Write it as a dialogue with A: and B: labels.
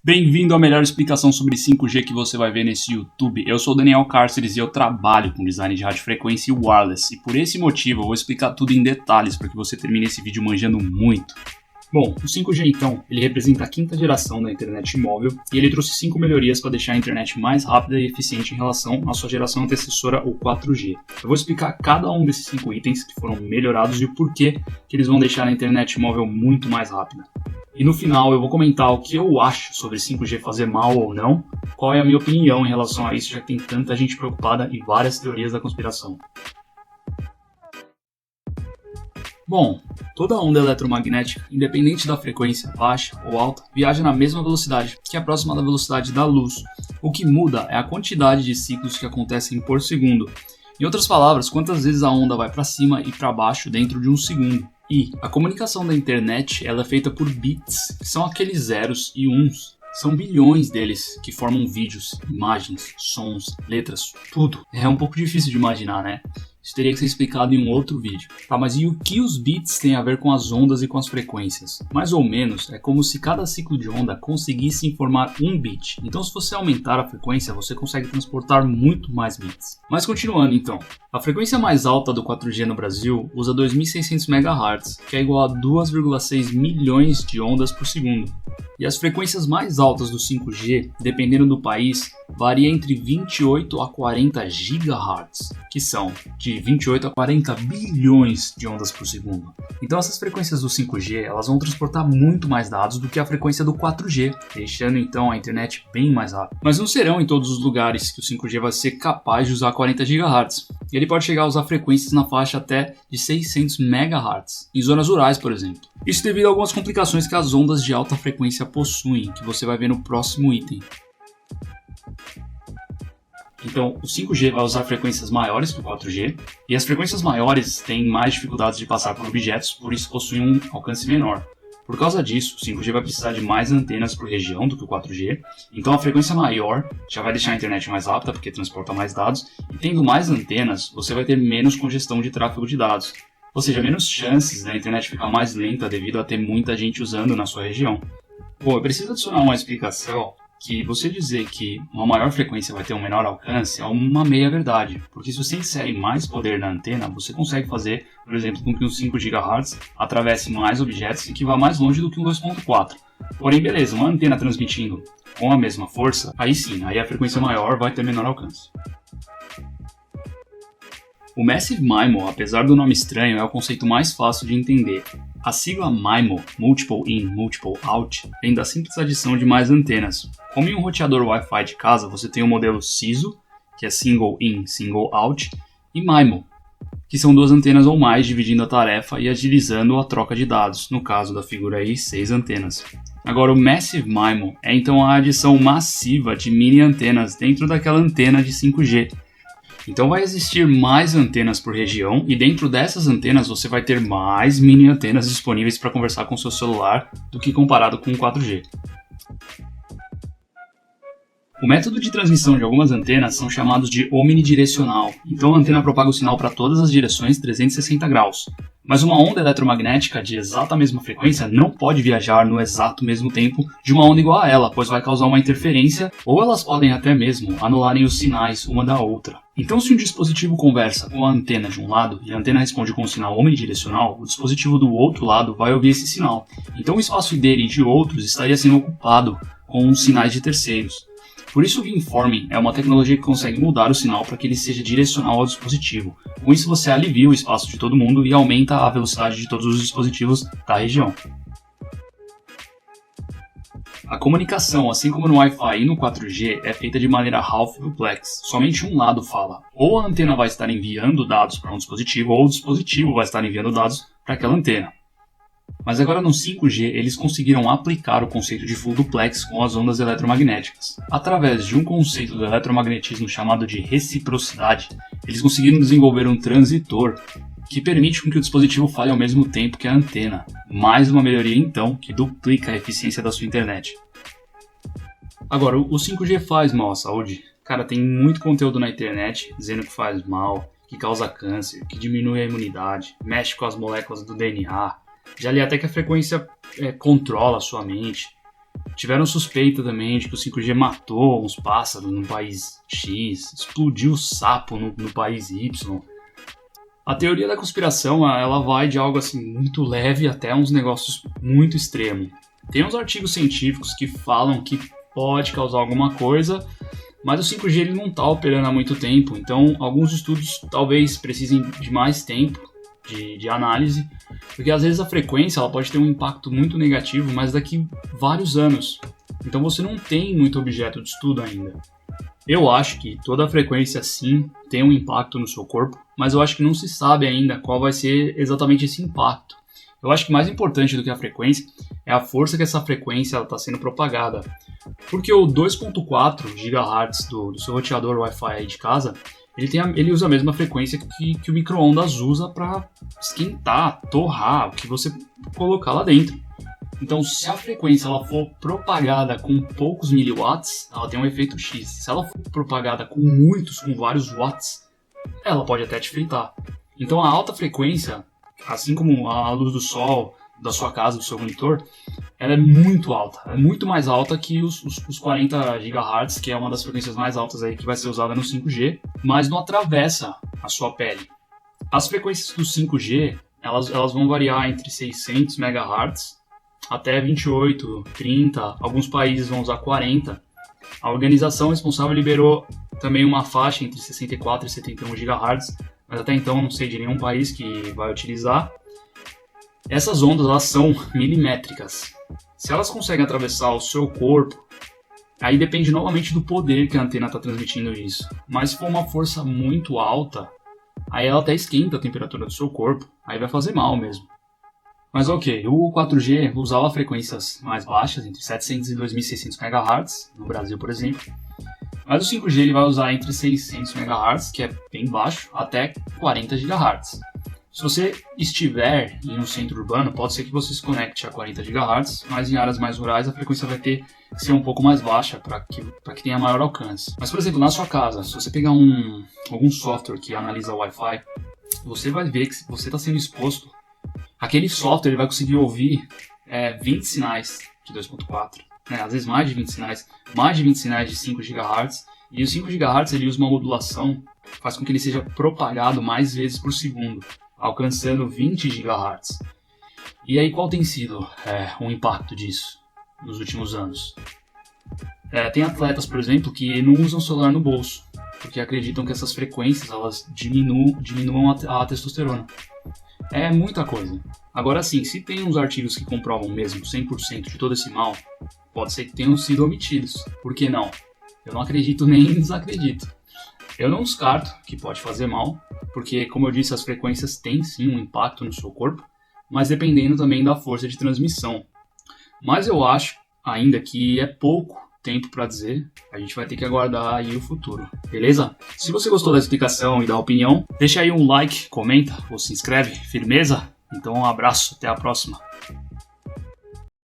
A: Bem-vindo à melhor explicação sobre 5G que você vai ver nesse YouTube. Eu sou o Daniel Cárceres e eu trabalho com design de radiofrequência e wireless. E por esse motivo eu vou explicar tudo em detalhes para que você termine esse vídeo manjando muito. Bom, o 5G então, ele representa a quinta geração da internet móvel e ele trouxe 5 melhorias para deixar a internet mais rápida e eficiente em relação à sua geração antecessora, o 4G. Eu vou explicar cada um desses 5 itens que foram melhorados e o porquê que eles vão deixar a internet móvel muito mais rápida. E no final eu vou comentar o que eu acho sobre 5G fazer mal ou não, qual é a minha opinião em relação a isso, já que tem tanta gente preocupada e várias teorias da conspiração. Bom, toda onda eletromagnética, independente da frequência baixa ou alta, viaja na mesma velocidade, que é próxima da velocidade da luz. O que muda é a quantidade de ciclos que acontecem por segundo. Em outras palavras, quantas vezes a onda vai para cima e para baixo dentro de um segundo. E a comunicação da internet ela é feita por bits, que são aqueles zeros e uns. São bilhões deles que formam vídeos, imagens, sons, letras, tudo. É um pouco difícil de imaginar, né? Isso teria que ser explicado em um outro vídeo. Tá, mas e o que os bits têm a ver com as ondas e com as frequências? Mais ou menos, é como se cada ciclo de onda conseguisse informar um bit. Então se você aumentar a frequência, você consegue transportar muito mais bits. Mas continuando então. A frequência mais alta do 4G no Brasil usa 2.600 MHz, que é igual a 2,6 milhões de ondas por segundo. E as frequências mais altas do 5G, dependendo do país, varia entre 28 a 40 GHz, que são de 28 a 40 bilhões de ondas por segundo. Então essas frequências do 5G elas vão transportar muito mais dados do que a frequência do 4G, deixando então a internet bem mais rápida. Mas não serão em todos os lugares que o 5G vai ser capaz de usar 40 GHz. Ele pode chegar a usar frequências na faixa até de 600 MHz, em zonas rurais, por exemplo. Isso devido a algumas complicações que as ondas de alta frequência possuem, que você vai ver no próximo item. Então, o 5G vai usar frequências maiores que o 4G, e as frequências maiores têm mais dificuldades de passar por objetos, por isso possuem um alcance menor. Por causa disso, o 5G vai precisar de mais antenas por região do que o 4G, então a frequência maior já vai deixar a internet mais rápida porque transporta mais dados, e tendo mais antenas, você vai ter menos congestão de tráfego de dados, ou seja, menos chances da internet ficar mais lenta devido a ter muita gente usando na sua região. Bom, eu preciso adicionar uma explicação que você dizer que uma maior frequência vai ter um menor alcance é uma meia verdade, porque se você insere mais poder na antena, você consegue fazer, por exemplo, com que um 5 GHz atravesse mais objetos e que vá mais longe do que um 2.4. Porém, beleza, uma antena transmitindo com a mesma força, aí sim, aí a frequência maior vai ter menor alcance. O Massive MIMO, apesar do nome estranho, é o conceito mais fácil de entender. A sigla MIMO, Multiple In, Multiple Out, vem da simples adição de mais antenas. Como em um roteador Wi-Fi de casa, você tem o modelo SISO, que é Single In, Single Out, e MIMO, que são duas antenas ou mais dividindo a tarefa e agilizando a troca de dados, no caso da figura aí, 6 antenas. Agora o Massive MIMO é então a adição massiva de mini antenas dentro daquela antena de 5G. Então vai existir mais antenas por região e dentro dessas antenas você vai ter mais mini antenas disponíveis para conversar com seu celular do que comparado com o 4G. O método de transmissão de algumas antenas são chamados de omnidirecional, então a antena propaga o sinal para todas as direções 360 graus. Mas uma onda eletromagnética de exata mesma frequência não pode viajar no exato mesmo tempo de uma onda igual a ela, pois vai causar uma interferência ou elas podem até mesmo anularem os sinais uma da outra. Então se um dispositivo conversa com a antena de um lado e a antena responde com um sinal omnidirecional, o dispositivo do outro lado vai ouvir esse sinal. Então o espaço dele e de outros estaria sendo ocupado com os sinais de terceiros. Por isso o beamforming é uma tecnologia que consegue mudar o sinal para que ele seja direcional ao dispositivo. Com isso você alivia o espaço de todo mundo e aumenta a velocidade de todos os dispositivos da região. A comunicação, assim como no Wi-Fi e no 4G, é feita de maneira half duplex. Somente um lado fala. Ou a antena vai estar enviando dados para um dispositivo, ou o dispositivo vai estar enviando dados para aquela antena. Mas agora no 5G eles conseguiram aplicar o conceito de full duplex com as ondas eletromagnéticas. Através de um conceito do eletromagnetismo chamado de reciprocidade, eles conseguiram desenvolver um transitor que permite que o dispositivo fale ao mesmo tempo que a antena. Mais uma melhoria então que duplica a eficiência da sua internet. Agora, o 5G faz mal à saúde? Cara, tem muito conteúdo na internet dizendo que faz mal, que causa câncer, que diminui a imunidade, mexe com as moléculas do DNA. Já li até que a frequência controla a sua mente. Tiveram suspeita também de que o 5G matou uns pássaros no país X, explodiu o sapo no país Y. A teoria da conspiração, ela vai de algo assim muito leve até uns negócios muito extremos. Tem uns artigos científicos que falam que pode causar alguma coisa, mas o 5G ele não está operando há muito tempo, então alguns estudos talvez precisem de mais tempo de análise, porque às vezes a frequência ela pode ter um impacto muito negativo, mas daqui vários anos. Então você não tem muito objeto de estudo ainda. Eu acho que toda a frequência sim tem um impacto no seu corpo, mas eu acho que não se sabe ainda qual vai ser exatamente esse impacto. Eu acho que mais importante do que a frequência é a força que essa frequência está sendo propagada. Porque o 2.4 GHz do seu roteador Wi-Fi aí de casa, ele usa a mesma frequência que o micro-ondas usa para esquentar, torrar, o que você colocar lá dentro. Então, se a frequência ela for propagada com poucos miliwatts, ela tem um efeito X. Se ela for propagada com vários watts, ela pode até te fritar. Então, a alta frequência, assim como a luz do sol, da sua casa, do seu monitor, ela é muito alta. É muito mais alta que os 40 GHz, que é uma das frequências mais altas aí que vai ser usada no 5G, mas não atravessa a sua pele. As frequências do 5G, elas vão variar entre 600 MHz até 28, 30, alguns países vão usar 40. A organização responsável liberou também uma faixa entre 64 e 71 GHz, mas até então não sei de nenhum país que vai utilizar. Essas ondas elas são milimétricas. Se elas conseguem atravessar o seu corpo, aí depende novamente do poder que a antena está transmitindo isso. Mas se for uma força muito alta, aí ela até esquenta a temperatura do seu corpo, aí vai fazer mal mesmo. Mas ok, o 4G usava frequências mais baixas, entre 700 e 2600 MHz, no Brasil por exemplo. Mas o 5G ele vai usar entre 600 MHz, que é bem baixo, até 40 GHz. Se você estiver em um centro urbano, pode ser que você se conecte a 40 GHz, mas em áreas mais rurais a frequência vai ter que ser um pouco mais baixa para que tenha maior alcance. Mas, por exemplo, na sua casa, se você pegar algum software que analisa o Wi-Fi, você vai ver que você está sendo exposto. Aquele software ele vai conseguir ouvir 20 sinais de 2.4, né? Às vezes mais de 20 sinais de 5 GHz, e o 5 GHz ele usa uma modulação que faz com que ele seja propagado mais vezes por segundo, alcançando 20 GHz. E aí qual tem sido o impacto disso nos últimos anos? Tem atletas, por exemplo, que não usam o celular no bolso, porque acreditam que essas frequências elas diminuam a testosterona. É muita coisa. Agora sim, se tem uns artigos que comprovam mesmo 100% de todo esse mal, pode ser que tenham sido omitidos. Por que não? Eu não acredito nem desacredito. Eu não descarto que pode fazer mal, porque, como eu disse, as frequências têm sim um impacto no seu corpo, mas dependendo também da força de transmissão. Mas eu acho ainda que é pouco tempo para dizer, a gente vai ter que aguardar aí o futuro, beleza? Se você gostou da explicação e da opinião, deixa aí um like, comenta ou se inscreve, firmeza? Então um abraço, até a próxima.